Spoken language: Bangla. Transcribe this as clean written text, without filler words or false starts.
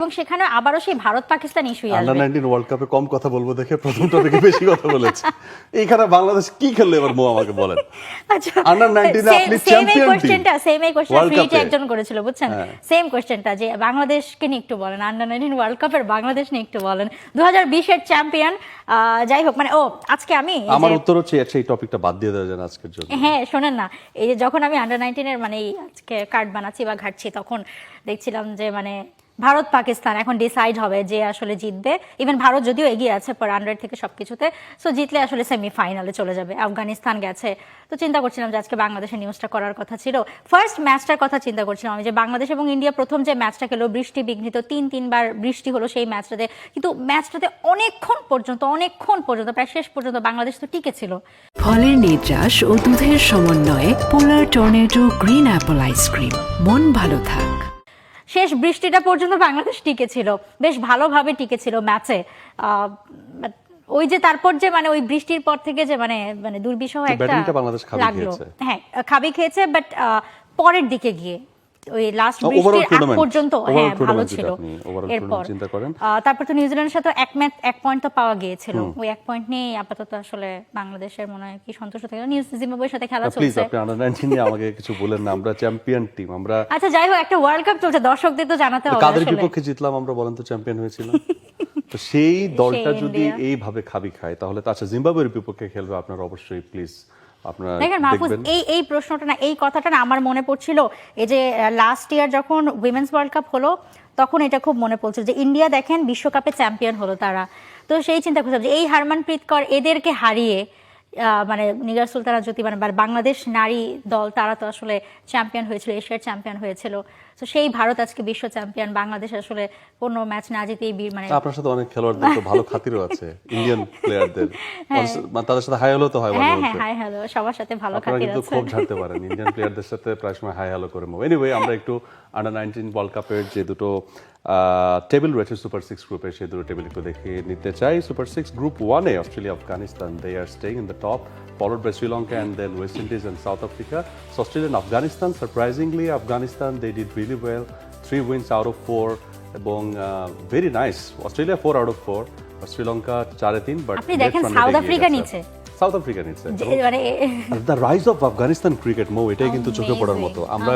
এবং সেখানে আবারও সেই ভারত পাকিস্তান ইস্যুই আসবে। আন্ডার 19 ওয়ার্ল্ড কাপে কম কথা বলবো দেখে প্রথম টপিকে বেশি কথা বলেছে। এইখানে বাংলাদেশ কি খেললো এবার মো আমাকে বলেন। আচ্ছা আন্ডার 19 এ আপনি চ্যাম্পিয়ন টিম। সেম এই কোশ্চেনটা ফ্রিতে একজন করেছিল বুঝছেন, সেম কোশ্চেনটা যে বাংলাদেশকে নিয়ে একটু বলেন, আন্ডার 19 ওয়ার্ল্ড কাপের বাংলাদেশ নিয়ে একটু বলেন, 2020 এর চ্যাম্পিয়ন। যাই হোক মানে আজকে আমি আমার উত্তর হচ্ছে এই টপিকটা বাদ দিয়ে দেওয়া যায় আজকের জন্য। হ্যাঁ শোনেন না, এই যে যখন আমি আন্ডার 19 এর মানে আজকে কার্ড বানাচ্ছি বা ঘাটছি তখন দেখছিলাম যে মানে ভারত পাকিস্তান এখন ডিসাইড হবে যে আসলে জিতবে। ইভেন ভারত যদিও এগিয়ে আছে পর 100 থেকে সবকিছুতে, সো জিতলে আসলে সেমিফাইনালে চলে যাবে। আফগানিস্তান গেছে, তো চিন্তা করছিলাম যে আজকে বাংলাদেশের নিউজটা করার কথা ছিল। ফার্স্ট ম্যাচটার কথা চিন্তা করছিলাম আমি যে বাংলাদেশ এবং ইন্ডিয়া প্রথম যে ম্যাচটা খেলো বৃষ্টি বিঘ্নিত, তিনবার বৃষ্টি হলো সেই ম্যাচটাতে, কিন্তু ম্যাচটাতে অনেকক্ষণ পর্যন্ত প্রায় শেষ পর্যন্ত বাংলাদেশ তো টিকে ছিল। ফলের নির্যাস ও দুধের সমন্বয়ে পোলার টর্নেডো গ্রিন অ্যাপল আইসক্রিম, মন ভালো থাক। শেষ বৃষ্টিটা পর্যন্ত বাংলাদেশ টিকে ছিল, বেশ ভালোভাবে টিকে ছিল ম্যাচে। ওই যে তারপর যে মানে ওই বৃষ্টির পর থেকে যে মানে মানে দুর্বিষহ একটা লাগলো। হ্যাঁ খাবি খেয়েছে, বাট পরের দিকে গিয়ে ওই লাস্ট বৃষ্টির আগ পর্যন্ত হ্যাঁ ভালো ছিল। এরপর তারপর তো নিউজিল্যান্ডের সাথে এক পয়েন্ট তো পাওয়া গিয়েছিল, ওই এক পয়েন্ট নিয়ে আপাতত আসলে বাংলাদেশের মনে হয় কি সন্তুষ্ট থাকে। জিম্বাবুয়ের সাথে খেলা চলছে। প্লিজ আপনি আন্ডার 19 নিয়ে আমাকে কিছু বলেন না, আমরা চ্যাম্পিয়ন টিম। আমরা আচ্ছা যাই হোক একটা ওয়ার্ল্ড কাপ চলছে, দর্শকদের তো জানাতে হবে কাদের বিপক্ষে জিতলাম আমরা বলেন তো, চ্যাম্পিয়ন হয়েছিলাম। তো সেই দলটা যদি এইভাবে খাবি খায় তাহলে তো আচ্ছা জিম্বাবুয়ের বিপক্ষে খেলবে, আপনারা অবশ্যই প্লিজ দেখেন মাহফুজ এই প্রশ্নটা না, এই কথাটা না আমার মনে পড়ছিল। এই যে লাস্ট ইয়ার যখন উইমেন্স ওয়ার্ল্ড কাপ হলো তখন এটা খুব মনে পড়ছিল যে ইন্ডিয়া দেখেন বিশ্বকাপে চ্যাম্পিয়ন হলো তারা, তো সেই চিন্তা করছিলাম যে এই হারমানপ্রীত কর এদেরকে হারিয়ে মানে নিগার সুলতানা জ্যোতি মানে বাংলাদেশ নারী দল তারা তো আসলে চ্যাম্পিয়ন হয়েছিল, এশিয়ার চ্যাম্পিয়ন হয়েছিল। তো সেই ভারত আজকে বিশ্ব চ্যাম্পিয়ন, বাংলাদেশ আসলে কোনো ম্যাচ না জিতেই মানে আপনার সাথে অনেক খেলোয়াড়দের তো ভালো খাতিরও আছে ইন্ডিয়ান প্লেয়ারদের, তাদের সাথে হাই হ্যালো তো হয়। হ্যাঁ হ্যাঁ হাই হ্যালো, সবার সাথে ভালো খাতির আছে। আপনারা কিন্তু খুব ঝাড়তে পারেন ইন্ডিয়ান প্লেয়ারদের সাথে প্রায় সময় হাই হ্যালো করে। এনিওয়ে আমরা একটু আন্ডার 19 ওয়ার্ল্ড কাপের যে দুটো টেবিল রয়েছে সুপার 6 গ্রুপে, সেই দুটো টেবিল একটু দেখে নিতে চাই। সুপার 6 গ্রুপ 1 এ Australia Afghanistan, they are staying in the top, followed by Sri Lanka and then West Indies and South Africa. So Australia and Afghanistan, surprisingly Afghanistan they did really well, 3 wins out of 4 এবং very nice. Australia 4 out of 4, Sri Lanka 4-3, but আপনি দেখেন সাউথ আফ্রিকা নিচে, সাউথ আফ্রিকা নিচে। The rise of Afghanistan cricket মো, এটাই কিন্তু চোখে পড়ার মতো। আমরা